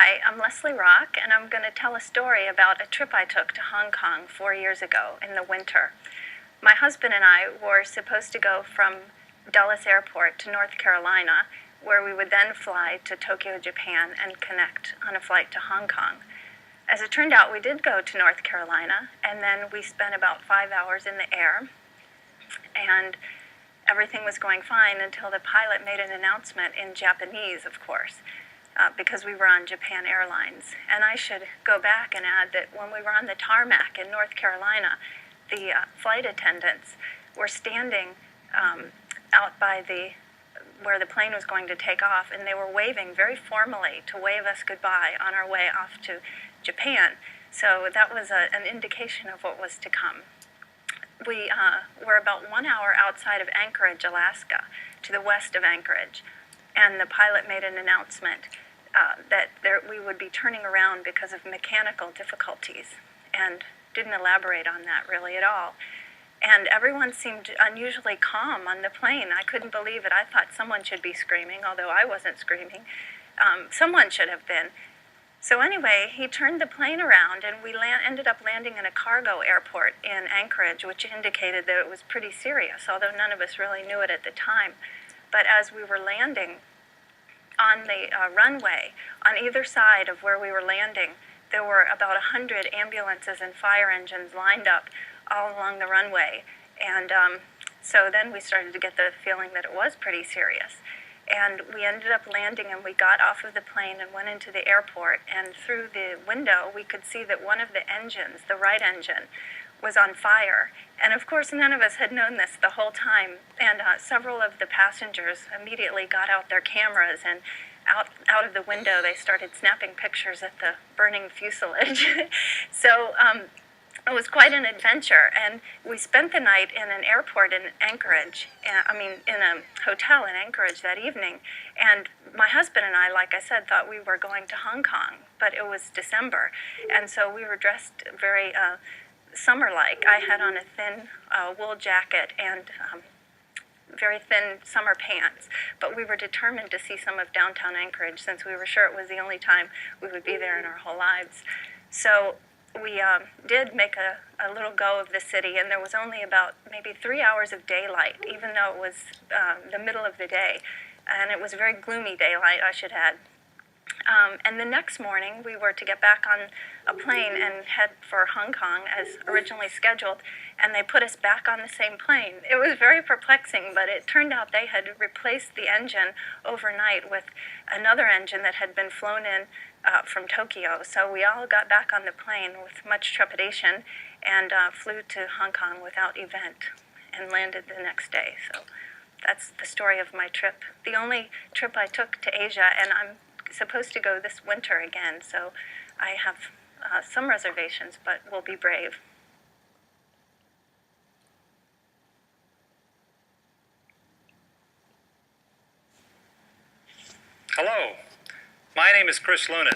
Hi, I'm Leslie Rock, and I'm going to tell a story about a trip I took to Hong Kong 4 years ago in the winter. My husband and I were supposed to go from Dulles Airport to North Carolina, where we would then fly to Tokyo, Japan, and connect on a flight to Hong Kong. As it turned out, we did go to North Carolina, and then we spent about 5 hours in the air, and everything was going fine until the pilot made an announcement in Japanese, of course, because we were on Japan Airlines. And I should go back and add that when we were on the tarmac in North Carolina, the flight attendants were standing out by where the plane was going to take off, and they were waving very formally to wave us goodbye on our way off to Japan. So that was an indication of what was to come. We were about 1 hour outside of Anchorage, Alaska, to the west of Anchorage, and the pilot made an announcement that we would be turning around because of mechanical difficulties, and didn't elaborate on that really at all. And everyone seemed unusually calm on the plane. I couldn't believe it. I thought someone should be screaming, although I wasn't screaming. Someone should have been. So anyway, he turned the plane around, and we ended up landing in a cargo airport in Anchorage, which indicated that it was pretty serious, although none of us really knew it at the time. But as we were landing on the runway, on either side of where we were landing, there were about 100 ambulances and fire engines lined up all along the runway. And so then we started to get the feeling that it was pretty serious. And we ended up landing, and we got off of the plane and went into the airport, and through the window we could see that one of the engines, the right engine, was on fire. And of course none of us had known this the whole time, and several of the passengers immediately got out their cameras, and out of the window they started snapping pictures at the burning fuselage. So it was quite an adventure, and we spent the night in an airport in Anchorage, in a hotel in Anchorage that evening. And my husband and I, like I said, thought we were going to Hong Kong, but it was December, and so we were dressed very summer-like. I had on a thin wool jacket and very thin summer pants, but we were determined to see some of downtown Anchorage since we were sure it was the only time we would be there in our whole lives. So we did make a little go of the city, and there was only about maybe 3 hours of daylight, even though it was the middle of the day, and it was very gloomy daylight, I should add. And the next morning, we were to get back on a plane and head for Hong Kong as originally scheduled, and they put us back on the same plane. It was very perplexing, but it turned out they had replaced the engine overnight with another engine that had been flown in from Tokyo. So we all got back on the plane with much trepidation and flew to Hong Kong without event and landed the next day. So that's the story of my trip. The only trip I took to Asia, and I'm supposed to go this winter again, so I have some reservations, but we'll be brave. Hello, my name is Chris Lunas.